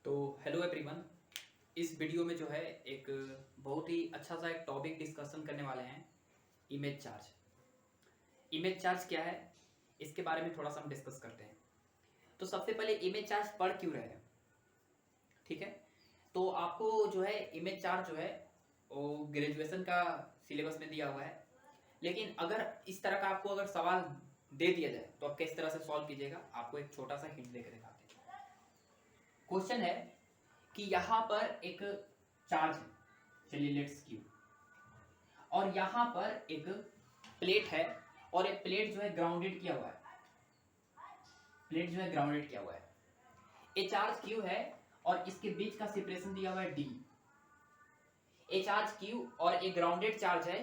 तो hello everyone. इस video में जो है एक बहुत ही अच्छा सा एक टॉपिक डिस्कशन करने वाले हैं, इमेज चार्ज। इमेज चार्ज क्या है, इसके बारे में थोड़ा सा हम डिस्कस करते हैं। तो सबसे पहले इमेज चार्ज पढ़ क्यों रहे हैं, ठीक है। तो आपको जो है इमेज चार्ज जो है वो ग्रेजुएशन का सिलेबस में दिया हुआ है, लेकिन अगर इस तरह का आपको अगर सवाल दे दिया जाए तो आप किस तरह से सॉल्व कीजिएगा, आपको एक छोटा सा हिंट देकर दिखाते हैं। क्वेश्चन है कि यहाँ पर एक चार्ज है, चलिए लेट्स क्यू, और यहाँ पर एक प्लेट है और एक प्लेट जो है ग्राउंडेड किया हुआ है। प्लेट जो है ग्राउंडेड किया हुआ है, ए चार्ज क्यू है और इसके बीच का सेपरेशन दिया हुआ है डी। ए चार्ज क्यू और एक ग्राउंडेड चार्ज है,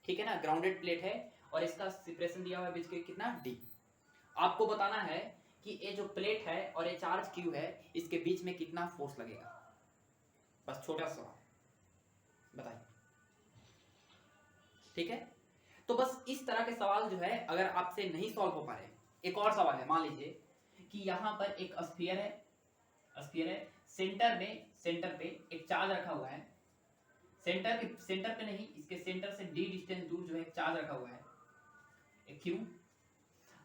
ठीक है ना, ग्राउंडेड प्लेट है और इसका सेपरेशन दिया हुआ है बीच के कितना डी। आपको बताना है कि ये जो प्लेट है और ये चार्ज क्यू है, इसके बीच में कितना फोर्स लगेगा। बस छोटा सा बताइए, ठीक है। तो बस इस तरह के सवाल जो है अगर आपसे नहीं सॉल्व हो पा रहे, एक और सवाल है, मान लीजिए कि यहाँ पर एक स्फीयर है, सेंटर पे एक चार्ज रखा हुआ है। सेंटर पे नहीं, इसके सेंटर से डी डिस्टेंस दूर जो है एक चार्ज रखा हुआ है, एक क्यू,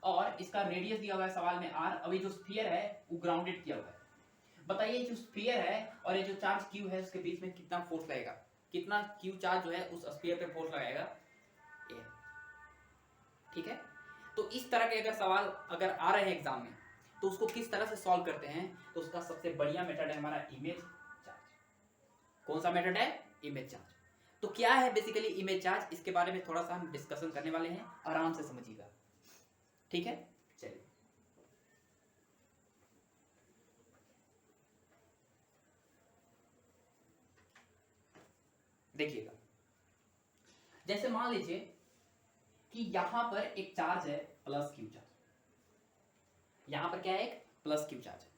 और इसका रेडियस दिया हुआ है सवाल में आर। अभी जो स्फीयर है वो ग्राउंडेड किया हुआ है। बताइए जो स्फीयर है और ये जो चार्ज क्यू है उसके बीच में कितना फोर्स लगेगा, कितना क्यू चार्ज जो है उस स्फीयर पे फोर्स लगाएगा, ये, ठीक है। तो इस तरह के अगर सवाल अगर आ रहे हैं एग्जाम में तो उसको किस तरह से सॉल्व करते हैं, तो उसका सबसे बढ़िया मेथड है हमारा इमेज चार्ज। कौन सा मेथड है? Image charge. तो क्या है बेसिकली इमेज चार्ज, इसके बारे में थोड़ा सा हम डिस्कशन करने वाले हैं, आराम से समझिएगा, ठीक है। चलिए देखिएगा, जैसे मान लीजिए कि यहां पर एक चार्ज है प्लस क्यू चार्ज, यहां पर क्या है, एक प्लस क्यू चार्ज है,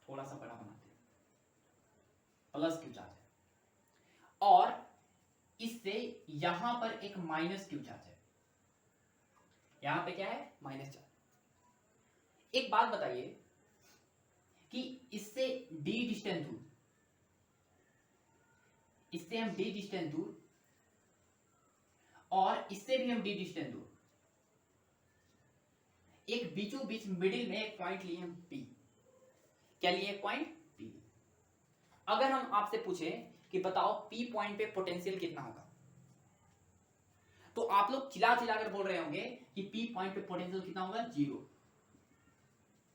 थोड़ा सा बड़ा बनाते हैं, प्लस क्यू चार्ज है, और इससे यहां पर एक माइनस क्यू चार्ज है, यहां पे क्या है, माइनस चार्ज। एक बात बताइए कि इससे डी डिस्टेंस दूर, इससे हम डी डिस्टेंस दूर और इससे भी हम डी डिस्टेंस दूर, एक बीचों बीच मिडिल में एक पॉइंट लिए हम पी। क्या लिए? एक पॉइंट पी। अगर हम आपसे पूछें कि बताओ पी पॉइंट पे पोटेंशियल कितना होगा, तो आप लोग चिल्ला चिल्ला कर बोल रहे होंगे कि पी पॉइंट पे पोटेंशियल कितना होगा, जीरो।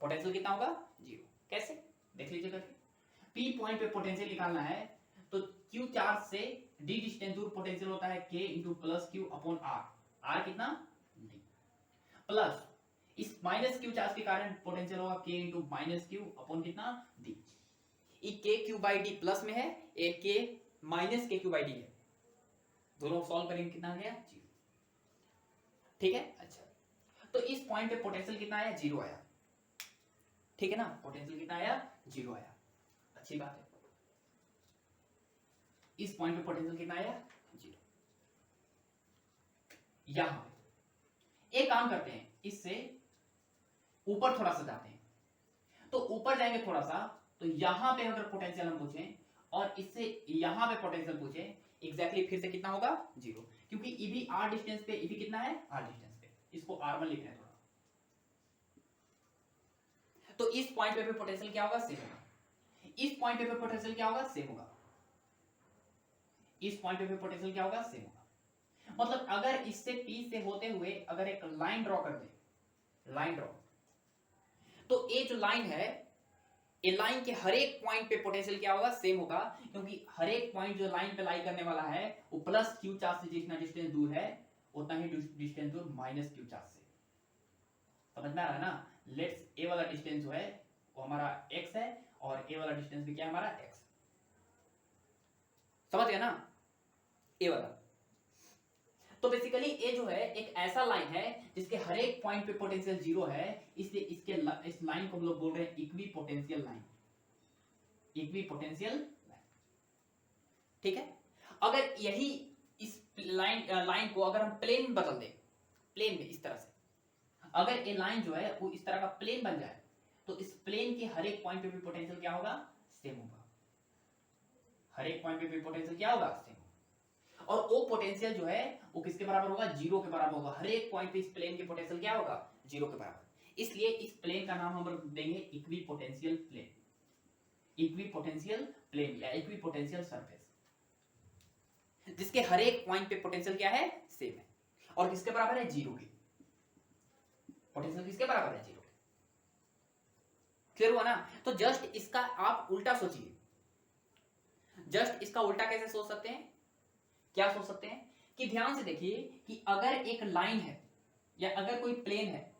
पोटेंशियल कितना होगा, जीरो। कैसे? देख लीजिए करके। पी पॉइंट पे पोटेंशियल निकालना है तो क्यू चार्ज से डी डिस्टेंस दूर पोटेंशियल होता है k into plus q upon r. R कितना? डी। प्लस इस माइनस क्यू चार्ज के कारण पोटेंशियल होगा k into minus q upon कितना, डी। ये k Q by D plus में है, एक के माइनस के क्यू बाई डी है, दोनों सॉल्व करेंगे कितना आ गया, जीरो, ठीक है। अच्छा, तो इस पॉइंट पे पोटेंशियल कितना आया, जीरो आया, ठीक है ना, पोटेंशियल कितना आया, जीरो आया, अच्छी बात है। इस पॉइंट पे पोटेंशियल कितना आया, जीरो। यहां एक काम करते हैं, इससे ऊपर थोड़ा सा जाते हैं, तो ऊपर जाएंगे थोड़ा सा, तो यहां पे अगर पोटेंशियल हम पूछें और इससे यहां पे पोटेंशियल पूछें, एग्जैक्टली फिर से कितना होगा, जीरो, क्योंकि ये भी आर डिस्टेंस पे, ये भी कितना है, आर डिस्टेंस पे, इसको R1 लिखना है थोड़ा। तो इस पॉइंट पे पोटेंशियल क्या होगा, सेम होगा, इस पॉइंट पे पोटेंशियल क्या होगा, सेम होगा, इस पॉइंट पे पोटेंशियल क्या होगा, सेम होगा। मतलब अगर इससे P से होते हुए अगर एक लाइन ड्रॉ कर दे, लाइन ड्रॉ, तो ये जो लाइन है, ये लाइन के हर एक पॉइंट पे पोटेंशियल क्या होगा, सेम होगा, क्योंकि हर एक पॉइंट जो लाइन पे लाई करने वाला है वो प्लस क्यू चार्ज से जितना डिस्टेंस दूर है उतना ही डिस्टेंस दूर माइनस क्यू चार्ज से। समझ में आ रहा है ना। लेट्स ए वाला डिस्टेंस जो है वो हमारा x है और ए वाला डिस्टेंस भी क्या है, हमारा x। समझ गया ना, ए वाला। तो बेसिकली ए जो है एक ऐसा लाइन है जिसके हर एक पॉइंट पे पोटेंशियल जीरो है, इसलिए इस लाइन को हम लोग बोल रहे हैं equi potential line, equi potential line, ठीक है। अगर यही इस लाइन को अगर हम प्लेन में बदल दें, प्लेन में इस तरह से, अगर ये लाइन जो है वो इस तरह का प्लेन बन जाए, तो इस प्लेन के हर एक पॉइंट पे भी पोटेंशियल क्या होगा, सेम होगा, हर एक पॉइंट पे पोटेंशियल क्या होगा, सेम होगा। और वो पोटेंशियल जो है वो किसके बराबर होगा, जीरो के बराबर होगा। हर एक पॉइंट पे इस प्लेन की पोटेंशियल क्या होगा, जीरो के बराबर। इसलिए इस प्लेन का नाम हम देंगे इक्विपोटेंशियल प्लेन, इक्विपोटेंशियल प्लेन या इक्विपोटेंशियल सरफेस, जिसके हर एक पॉइंट पे पोटेंशियल क्या है, सेम है। और किसके बराबर है, जीरो के। पोटेंशियल किसके बराबर है, जीरो के। क्लियर हुआ ना। तो जस्ट इसका आप उल्टा सोचिए, जस्ट इसका उल्टा कैसे सोच सकते हैं, क्या सोच सकते हैं कि ध्यान से देखिए कि अगर एक लाइन है या अगर कोई प्लेन है,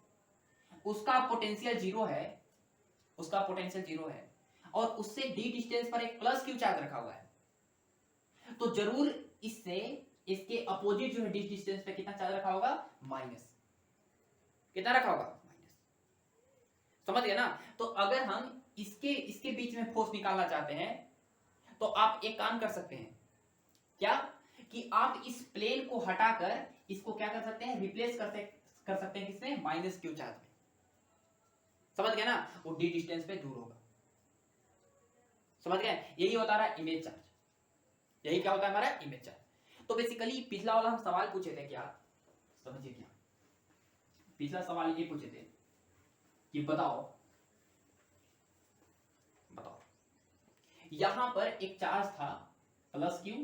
उसका पोटेंशियल जीरो है, उसका पोटेंशियल जीरो है और उससे डी डिस्टेंस पर एक प्लस क्यू चार्ज रखा हुआ है, तो जरूर इससे इसके अपोजिट जो है डी डिस्टेंस पे कितना चार्ज रखा होगा, माइनस। कितना रखा होगा, माइनस। समझ गए ना। तो अगर हम इसके बीच में फोर्स निकालना चाहते हैं तो आप एक काम कर सकते हैं, क्या कि आप इस प्लेन को हटाकर इसको क्या कर सकते हैं, रिप्लेस कर सकते हैं किसमें, माइनस क्यू चार्ज में। समझ गए ना, वो डी डिस्टेंस पे दूर होगा। समझ गए, यही होता रहा इमेज चार्ज, यही क्या होता है हमारा इमेज चार्ज। तो बेसिकली पिछला वाला हम सवाल पूछे थे, क्या समझिए, क्या पिछला सवाल ये पूछे थे कि बताओ यहां पर एक चार्ज था प्लस क्यू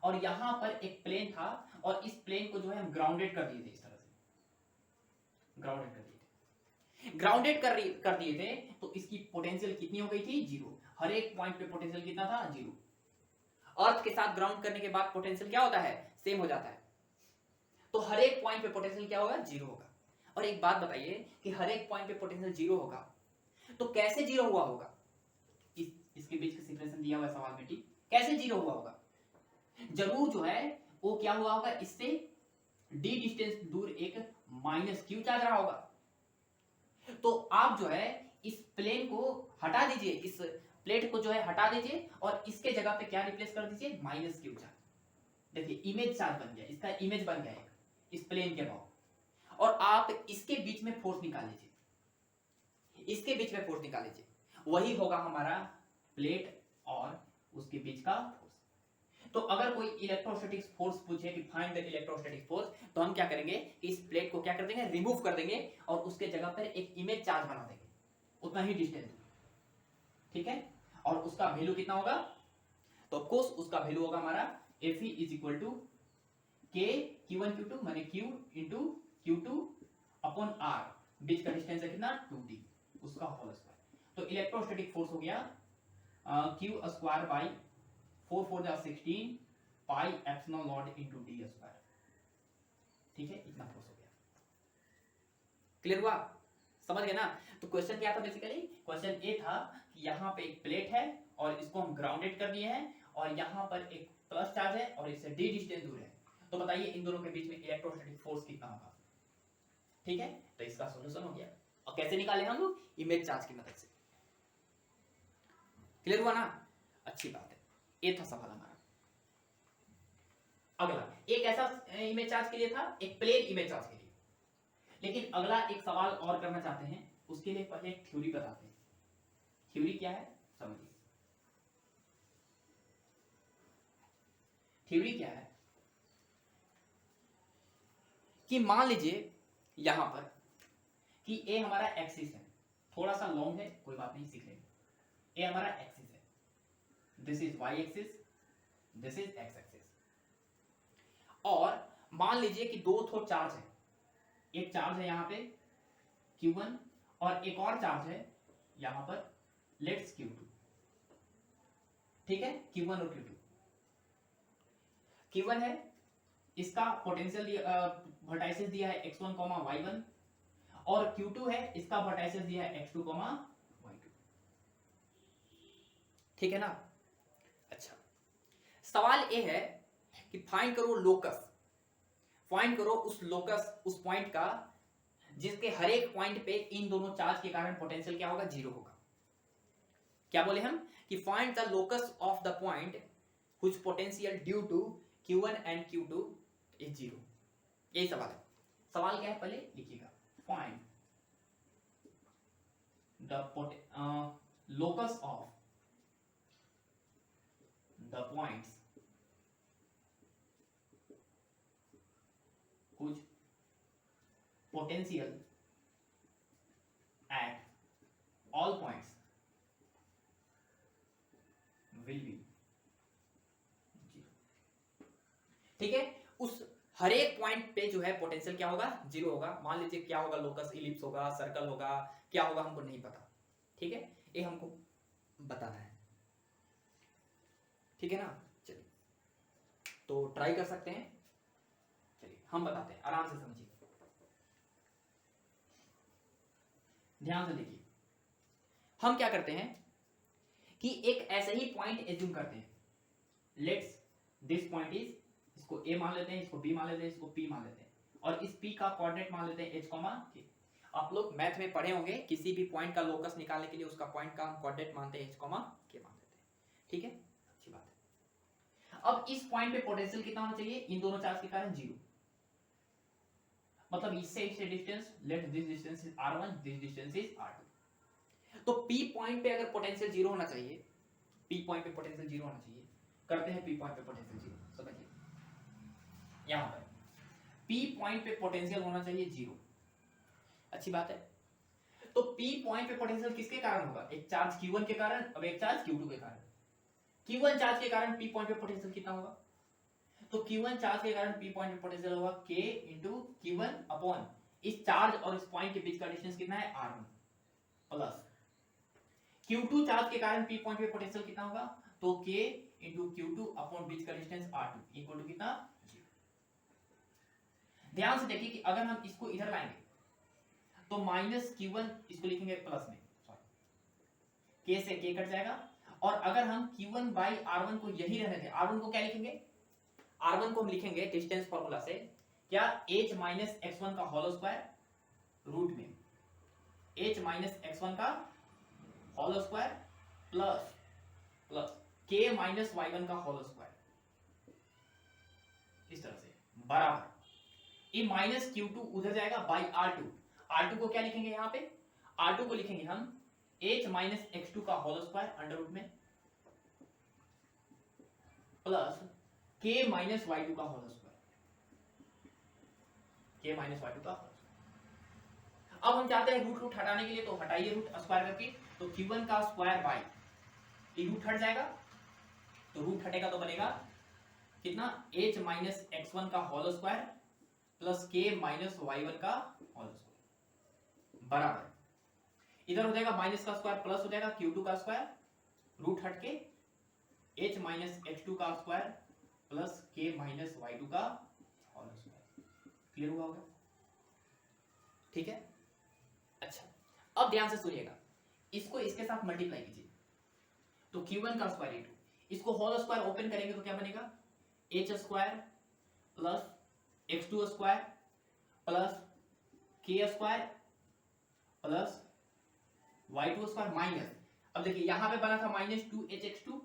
और यहां पर एक प्लेन था और इस प्लेन को जो है हम ग्राउंडेड कर दिए थे, इस तरह से ग्राउंडेड कर दिए थे। तो इसकी पोटेंशियल कितनी हो गई थी, जीरो। हर एक पॉइंट पे पोटेंशियल कितना था, जीरो। अर्थ के साथ ग्राउंड करने के बाद पोटेंशियल क्या होता है, सेम हो जाता है। तो हर एक पॉइंट पे पोटेंशियल क्या होगा, जीरो होगा। और एक बात बताइए कि हर एक पॉइंट पे पोटेंशियल जीरो होगा तो कैसे जीरो हुआ होगा, इसके बीच का सिचुएशन दिया हुआ है सवाल में, ठीक, कैसे जीरो हुआ होगा, जरूर जो है वो क्या हुआ होगा, इससे डी डिस्टेंस दूर एक माइनस क्यू चार्ज रहा होगा। तो आप जो है इस प्लेन को हटा दीजिए, इस प्लेट को जो है हटा दीजिए और इसके जगह पे क्या रिप्लेस कर दीजिए, माइनस क्यू चार्ज। देखिए इमेज चार्ज बन गया, इसका इमेज बन गया एक इस प्लेन के अबाउट। और आप इसके बीच में फोर्स निकाल लीजिए, इसके बीच में फोर्स निकाल लीजिए, वही होगा हमारा प्लेट और उसके बीच का फोर्स। तो अगर कोई इलेक्ट्रोस्टैटिक फोर्स पूछे कि फाइंड द इलेक्ट्रोस्टैटिक फोर्स, तो हम क्या करेंगे कि इस प्लेट को क्या कर देंगे, रिमूव कर देंगे और उसके जगह पर एक इमेज चार्ज बना देंगे, उतना ही डिस्टेंस, ठीक है। और उसका वैल्यू कितना होगा, तो ऑफ कोर्स उसका वैल्यू होगा हमारा Fe इज इक्वल टू के Q1 Q2 माने Q into Q2 upon R, बीच का डिस्टेंस है कितना, 2D, उसका होल स्क्वायर। तो इलेक्ट्रोस्टैटिक फोर्स हो गया Q स्क्वायर बाई 4 4 जा 16 pi epsilon not into D square, ठीक है, इतना फोर्स हो गया। क्लियर हुआ, समझ गए ना। तो क्वेश्चन क्या था, बेसिकली क्वेश्चन ये था कि यहाँ पे एक प्लेट है और इसको हम ग्राउंडेड कर दिए हैं और यहाँ पर एक प्लस चार्ज है और इससे d डिस्टेंस दूर है। तो बताइए इन दोनों के बीच में इलेक्ट्रोस्टैटिक फोर्स कितना होगा, ठीक है। तो इसका सॉल्यूशन हो गया। और कैसे निकाले हम लोग, इमेज चार्ज की मदद से। क्लियर हुआ ना, अच्छी बात है। ये था सवाल हमारा। अगला एक ऐसा इमेज चार्ज के लिए था, एक प्लेन इमेज चार्ज के लिए। लेकिन अगला एक सवाल और करना चाहते हैं, उसके लिए पहले एक थ्योरी बताते हैं। थ्योरी क्या है समझिए। थ्योरी क्या है कि मान लीजिए यहां पर कि ए हमारा एक्सिस है, थोड़ा सा लॉन्ग है, कोई बात नहीं, सीख लेंगे। ए हमारा एक्सिस है, this is y axis, this is x axis. और मान लीजिए कि दो थो चार्ज है, एक चार्ज है यहां पे Q1 और एक और चार्ज है यहां पर लेट्स Q2, ठीक है, Q1 और Q2। Q1 है, इसका पोटेंशियल वर्टाइसिस दिया है x1, y1 और Q2 है, इसका वर्टाइसिस दिया है x2, y2, ठीक है ना। अच्छा, सवाल ये है कि फाइंड करो लोकस, फाइंड करो उस लोकस, उस पॉइंट का जिसके हर एक पॉइंट पे इन दोनों चार्ज के कारण पोटेंशियल क्या होगा, जीरो होगा। क्या बोले हम कि find the locus of the point which potential due to Q1 and Q2 is zero. यही सवाल है। सवाल क्या है पहले लिखिएगा, find the locus of the points whose potential at all points will be 0। ठीक है, उस हर एक पॉइंट पे जो है पोटेंशियल क्या होगा, 0 होगा। मान लीजिए क्या होगा, लोकस, इलिप्स होगा, सर्कल होगा, क्या होगा हमको नहीं पता। ठीक है, ये हमको बताना है। ठीक है ना, चलिए तो ट्राई कर सकते हैं। चलिए हम बताते हैं, आराम से समझिए, ध्यान से देखिए। हम क्या करते हैं कि एक ऐसे ही पॉइंट एज्यूम करते हैं। लेट्स दिस पॉइंट इज, इसको ए मान लेते हैं, इसको बी मान लेते हैं, इसको पी मान लेते हैं, और इस पी का कोऑर्डिनेट मान लेते हैं एच कॉमा के। आप लोग मैथ में पढ़े होंगे, किसी भी पॉइंट का लोकस निकालने के लिए उसका पॉइंट का हम कोऑर्डिनेट मानते हैं एच कॉमा के मान लेते हैं। ठीक है, अच्छी बात है। अब इस पॉइंट पे पोटेंशियल कितना होना चाहिए, इन दोनों चार्ज के कारण 0। मतलब इससे distance, let this distance is r1, this distance is r2। तो P पॉइंट पे अगर पोटेंशियल 0 होना चाहिए, P पॉइंट पे पोटेंशियल 0 होना चाहिए, करते हैं P पॉइंट पे पोटेंशियल 0। समझिए, यहां पर P पॉइंट पे पोटेंशियल होना चाहिए 0। अच्छी बात है। तो P पॉइंट पे पोटेंशियल किसके कारण होगा, एक चार्ज Q1 के कारण और एक चार्ज Q2 के कारण। Q1 चार्ज के कारण P पॉइंट पे पोटेंशियल कितना होगा, तो Q1 चार्ज के कारण P पॉइंट पे पोटेंशियल होगा K इंटू Q1 अपॉन इस चार्ज और इस पॉइंट के बीच का डिस्टेंस कितना है, R1, प्लस Q2 चार्ज के कारण P पॉइंट पे पोटेंशियल कितना होगा, तो K इंटू Q2 अपॉन बीच का डिस्टेंस R2 इक्वल टू कितना, 0। ध्यान से देखिए कि अगर हम इसको इधर लाएंगे तो माइनस Q1 इसको लिखेंगे प्लस में, सॉरी, K से K कट जाएगा, और अगर हम Q1 बाई R1 को यही रहने दें, R1 को क्या लिखेंगे, R1 को हम लिखेंगे डिस्टेंस फॉर्मूला से क्या, h माइनस x1 का होल स्क्वायर रूट में h माइनस x1 का whole square plus plus k minus y1 का होल स्क्वायर, इस तरह से बराबर ये माइनस Q2 उधर जाएगा बाई R2। R2 को क्या लिखेंगे, यहां पे R2 को लिखेंगे हम h माइनस x2 का होल स्क्वायर अंडर रूट में प्लस k माइनस y2 का whole square, k minus y2 का होल स्क्वायर। अब हम चाहते हैं रूट रूट हटाने के लिए, तो हटाइए रूट स्क्वायर करके, तो Q1 का स्क्वायर बाई ये रूट हट जाएगा, तो रूट हटेगा तो बनेगा कितना, h माइनस x1 का whole square plus k minus y1 का होल स्क्वायर बराबर, इधर हो जाएगा माइनस का स्क्वायर प्लस हो जाएगा Q2 का स्क्वायर, रूट हट के h माइनस x2 का square plus k minus y2 का होल स्क्वायर। क्लियर हुआ होगा, ठीक है। अच्छा, अब ध्यान से सुनिएगा, इसको इसके साथ मल्टीप्लाई कीजिए, तो Q1 का स्क्वायर इंटू इसको होल स्क्वायर ओपन करेंगे तो क्या बनेगा, h square plus x2 square plus k square plus y2 square minus, अब देखिए यहां पे बना था माइनस 2hx2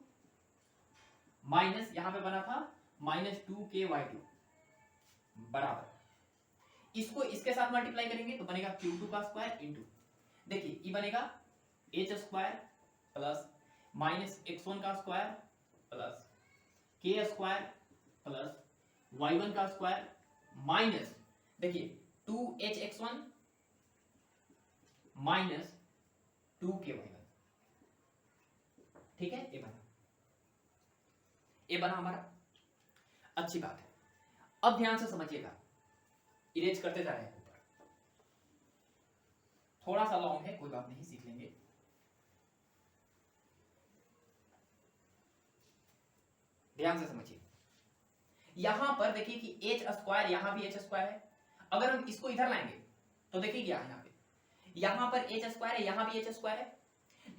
माइनस यहां पे बना था माइनस 2ky2 बराबर, इसको इसके साथ मल्टीप्लाई करेंगे तो बनेगा Q2 का स्क्वायर इंटू, देखिए ये बनेगा h square plus minus x1 का square plus k square plus y1 का स्क्वायर माइनस, देखिए 2hx1 माइनस 2ky1। ठीक है, ये बना हमारा, अच्छी बात है। अब ध्यान से समझिएगा, इरेज करते जा रहे हैं ऊपर, थोड़ा सा लॉन्ग है, कोई बात नहीं, सीख लेंगे। ध्यान से समझिए, यहां पर देखिए कि h स्क्वायर, यहां भी h स्क्वायर है, अगर हम इसको इधर लाएंगे तो देखिए क्या है, यहां पर h स्क्वायर है, यहां भी h स्क्वायर है,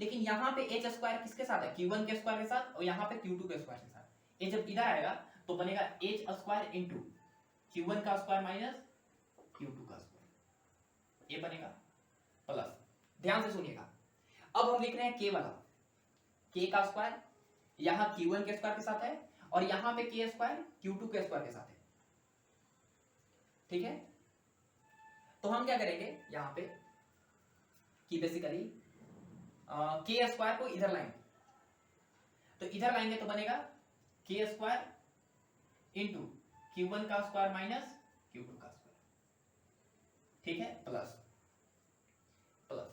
लेकिन यहां पे h स्क्वायर किसके साथ है, Q1 के स्क्वायर के साथ, और यहां पे Q2 के स्क्वायर के साथ। ये जब इधर आएगा तो बनेगा h स्क्वायर इंटू Q1 का स्क्वायर माइनस Q2 का स्क्वायर, ये बनेगा प्लस, ध्यान से सुनिएगा, अब हम लिख रहे हैं k वाला, k का स्क्वायर यहां Q1 के स्क्वायर के साथ है, और यहां पे k स्क्वायर Q2 के स्क्वायर के साथ है। ठीक है, तो हम क्या करेंगे यहां पे कि बेसिकली k स्क्वायर को इधर लाएंगे, तो इधर लाएंगे तो बनेगा k स्क्वायर इंटू q1 का स्क्वायर माइनस q2 का स्क्वायर, ठीक है, प्लस प्लस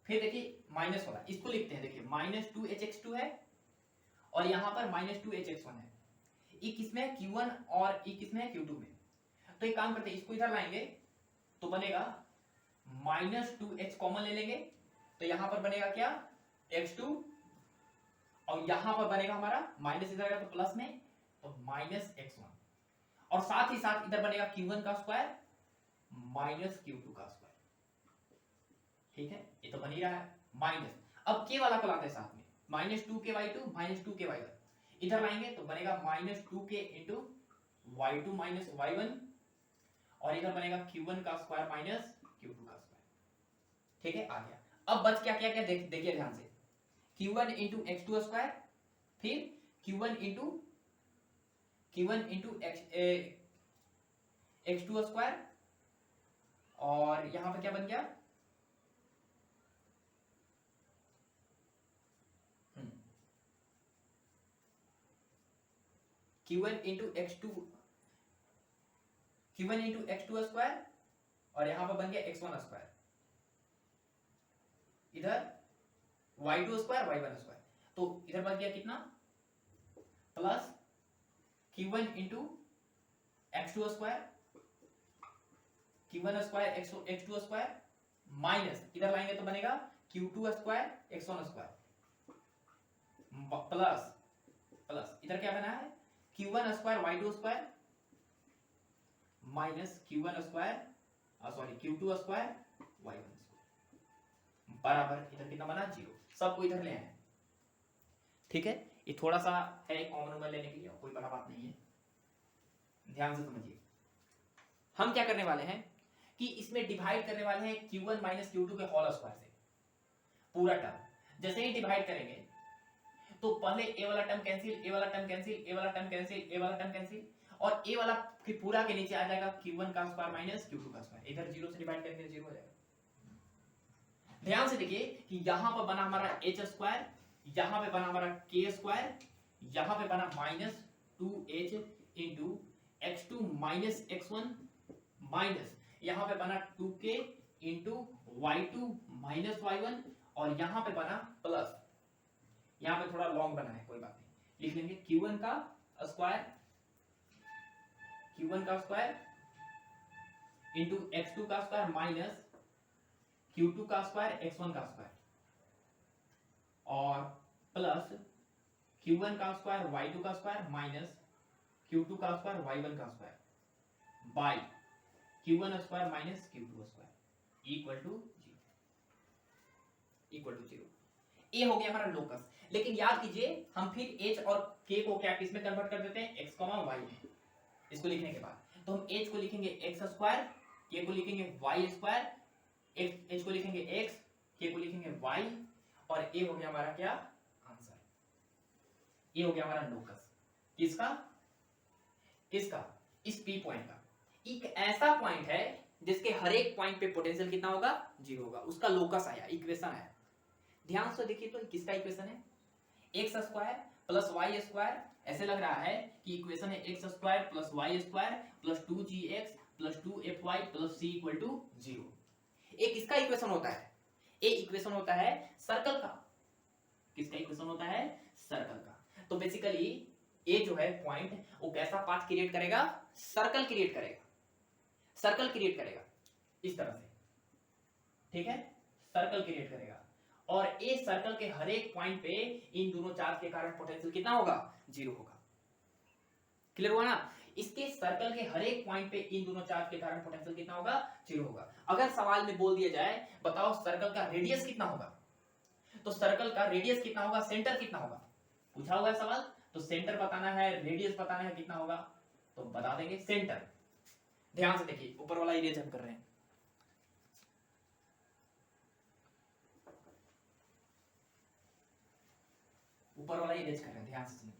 फिर देखिए माइनस वाला इसको लिखते हैं, देखिए -2hx2 है और यहां पर -2hx1 है। ये किसमें है? q1 और ये किसमें है? q2 में। तो एक काम करते हैं, इसको इधर लाएंगे तो बनेगा -2h कॉमन ले लेंगे तो यहां पर बनेगा क्या? x2 और यहां पर बनेगा हमारा माइनस, इधर आएगा तो प्लस में तो -x1 और साथ ही साथ इधर बनेगा q1 का स्क्वायर माइनस q2 का स्क्वायर, ठीक है, ये तो बन ही रहा है माइनस। अब k वाला को लाते हैं साथ में, -2ky2 -2ky1 इधर लाएंगे तो बनेगा -2k into y2 minus y1 और इधर बनेगा q1 का स्क्वायर माइनस q2 का स्क्वायर, ठीक है, आ गया। अब बच क्या क्या क्या देखिए ध्यान से, q1 इंटू x2 स्क्वायर, फिर q1 इंटू x2 स्क्वायर और यहां पे क्या बन गया? q1 इंटू x2 स्क्वायर और यहां पर बन गया x1 स्क्वायर, इधर y2 स्क्वायर y1 स्क्वायर, तो इधर बन गया कितना? Plus q1 into x2 square, q1 square x2 square minus इधर लाएंगे तो बनेगा q2 square x1 square plus plus इधर क्या बना है? q1 square y2 square minus q1 square q2 square y1 square बराबर इधर कितना बना? 0। सबको इधर ले आए, ठीक है। ये थोड़ा सा है कॉमन नंबर लेने के लिए, कोई बड़ा बात नहीं है, ध्यान से समझिए। हम क्या करने वाले हैं कि इसमें डिवाइड करने वाले हैं q1 माइनस q2 के होल स्क्वायर से पूरा टर्म। जैसे ही डिवाइड करेंगे तो पहले ए वाला टर्म कैंसिल, ए वाला टर्म कैंसिल, ए वाला टर्म कैंसिल, ए वाला टर्म कैंसिल और ए वाला फिर पूरा के नीचे आ जाएगा q1 का स्क्वायर माइनस q2 का स्क्वायर, इधर 0 से डिवाइड करेंगे 0 हो जाएगा। ध्यान से देखिए कि यहां पर बना हमारा h स्क्वायर, यहां पे बना हमारा k स्क्वायर, यहां पे बना -2h into x2 minus x1 minus यहां पे बना 2k into y2 minus y1 और यहां पे बना प्लस, यहां पे थोड़ा लॉन्ग बना है, कोई बात नहीं, लिख लेंगे q1 का स्क्वायर इंटू x2 का स्क्वायर माइनस q2 का स्क्वायर x1 का स्क्वायर और प्लस q1 का स्क्वायर y2 का स्क्वायर माइनस q2 का स्क्वायर y1 का square by q1 square minus q2 square equal to 0। ये हो गया हमारा लोकस। लेकिन याद कीजिए हम फिर h और k को क्या किस में कन्वर्ट कर देते हैं? x, y में। इसको लिखने के बाद तो हम h को लिखेंगे x स्क्वायर, k को लिखेंगे y स्क्वायर, h को लिखेंगे x, k को लिखेंगे y और ये हो गया हमारा क्या? आंसर। ये हो गया हमारा लोकस। किसका? इस p पॉइंट का। एक ऐसा पॉइंट है जिसके हर एक पॉइंट पे पोटेंशियल कितना होगा? 0 होगा, उसका लोकस आया, इक्वेशन आया। ध्यान से देखिए तो किसका इक्वेशन है? x square plus y square, ऐसे लग रहा है कि इक्वेशन है x square plus y square plus 2gx plus 2fy plus c equal to 0। एक इसका इक्वेशन होता है, एक इक्वेशन होता है सर्कल का। किसका इक्वेशन होता है? सर्कल का। तो बेसिकली ये जो है पॉइंट वो कैसा पाथ क्रिएट करेगा? सर्कल क्रिएट करेगा, सर्कल क्रिएट करेगा इस तरह से, ठीक है, सर्कल क्रिएट करेगा। और इस सर्कल के हर एक पॉइंट पे इन दोनों चार्ज के कारण पोटेंशियल कितना होगा? 0 होगा। क्लियर हुआ ना? इसके सर्कल के हर एक पॉइंट पे इन दोनों चार्ज के कारण पोटेंशियल कितना होगा? 0 होगा। अगर सवाल में बोल दिया जाए बताओ सर्कल का रेडियस कितना होगा, तो सर्कल का रेडियस कितना होगा, सेंटर कितना होगा, पूछा हुआ है सवाल, तो सेंटर बताना है, रेडियस बताना है कितना होगा, तो बता देंगे सेंटर। ध्यान से देखिए ऊपर वाला इरेज हम कर रहे हैं, ऊपर वाला इरेज कर रहे हैं, ध्यान से समझिए।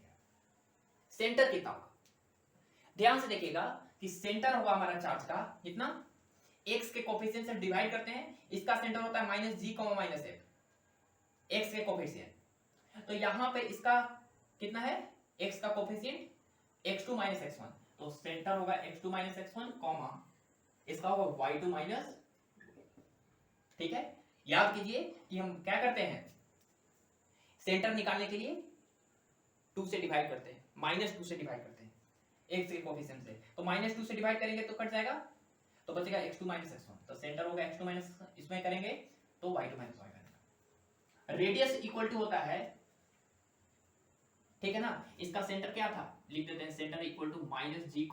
सेंटर कितना होगा? ध्यान से देखिएगा कि सेंटर होगा हमारा चार्ज का कितना? x के कोफिशिएंट से डिवाइड करते हैं, इसका सेंटर होता है -g, -f, x के कोफिशिएंट। तो यहां पे इसका कितना है? x का कोफिशिएंट x2 माइनस x1, तो सेंटर होगा x2 माइनस x1 कॉमा इसका होगा y2 माइनस, ठीक है। याद कीजिए कि हम क्या करते हैं, सेंटर निकालने के लिए 2 से डिवाइड करते हैं, -2 से डिवाइड करते हैं x के कोफिशिएंट से, तो -2 से डिवाइड करेंगे तो कट जाएगा, तो बचेगा x2 माइनस x1, तो सेंटर होगा x2 माइनस, इसमें करेंगे तो y2 माइनस y बनेगा। रेडियस इक्वल टू होता है, ठीक है ना, इसका सेंटर क्या था, लिख देते हैं centre equal to -g,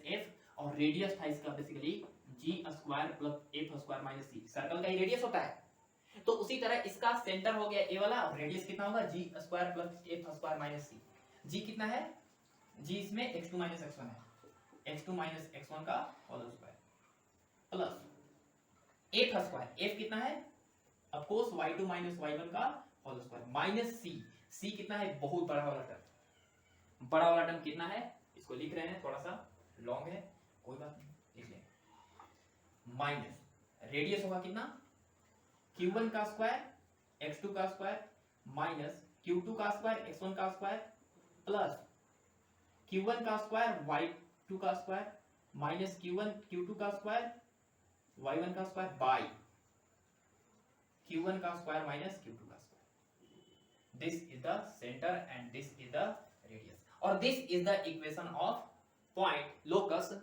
-f, और रेडियस था इसका basically g² + f² - c, circle का ही रेडियस होता है। तो उसी तरह इसका सेंटर हो गया ए वाला, और रेडियस कितना होगा g² + f² - c। g कितना है, g इसमें x2 माइनस x1 है, x2 माइनस x1 का whole square plus f², f कितना है, of course y2 minus y1 का whole square minus c, c कितना है, बहुत बड़ा वाला टर्म, बड़ा वाला टर्म कितना है, इसको लिख रहे हैं, थोड़ा सा लॉन्ग है, कोई बात नहीं, लिख लें, माइनस रेडियस होगा कितना, q1 का स्क्वायर x2 का स्क्वायर माइनस q2 का स्क्वायर x1 का स्क्वायर प्लस q1 का स्क्वायर y2 का स्क्वायर माइनस q2 का स्क्वायर y1 का स्क्वायर बाय q1 का स्क्वायर माइनस q2 का square. This is the centre and this is the radius, और this is the equation of point locus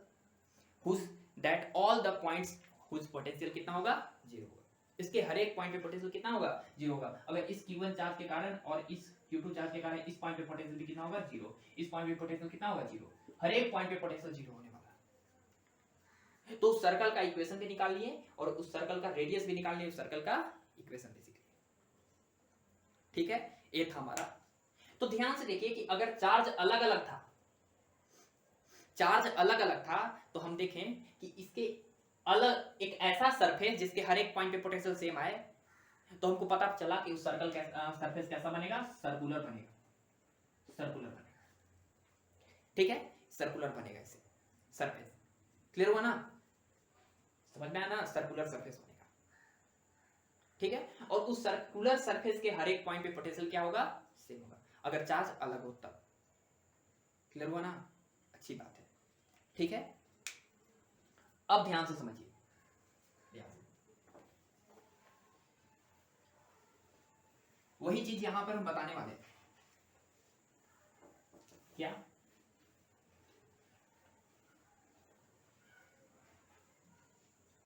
whose that all the points whose potential कितना होगा, 0 होगा। इसके हर एक point पे potential कितना होगा, 0 होगा। अगर इस q1 चार्ज के कारण और इस q2 चार्ज के कारण इस पॉइंट पे पोटेंशियल भी कितना होगा, 0, इस पॉइंट पे पोटेंशियल कितना होगा, 0, हर एक पॉइंट पे पोटेंशियल 0 होने वाला है। तो उस सर्कल का इक्वेशन भी निकाल लिए और उस सर्कल का रेडियस भी निकाल लिए, उस सर्कल का इक्वेशन बेसिकली, ठीक है, ये था हमारा। तो ध्यान से देखिए कि अगर चार्ज अलग अलग था, चार्ज अलग अलग था, तो हम देखें कि इसके अलग एक ऐसा सरफेस जिसके हर एक पॉइंट पे पोटेंशियल सेम आए, तो हमको पता चला कि उस सर्कल का सरफेस कैसा बनेगा, सर्कुलर बनेगा, सर्कुलर बनेगा, ठीक है, सर्कुलर बनेगा इसे सरफेस, क्लियर हुआ ना, समझ में आया ना, सर्कुलर सरफेस बनेगा, ठीक है। और उस सर्कुलर सरफेस के हर एक पॉइंट पे पोटेंशियल क्या होगा, सेम होगा, अगर चार्ज अलग हो तब, क्लियर हुआ ना, अच्छी बात है, ठीक है। अब ध्यान से समझिए, वही चीज यहां पर हम बताने वाले हैं, क्या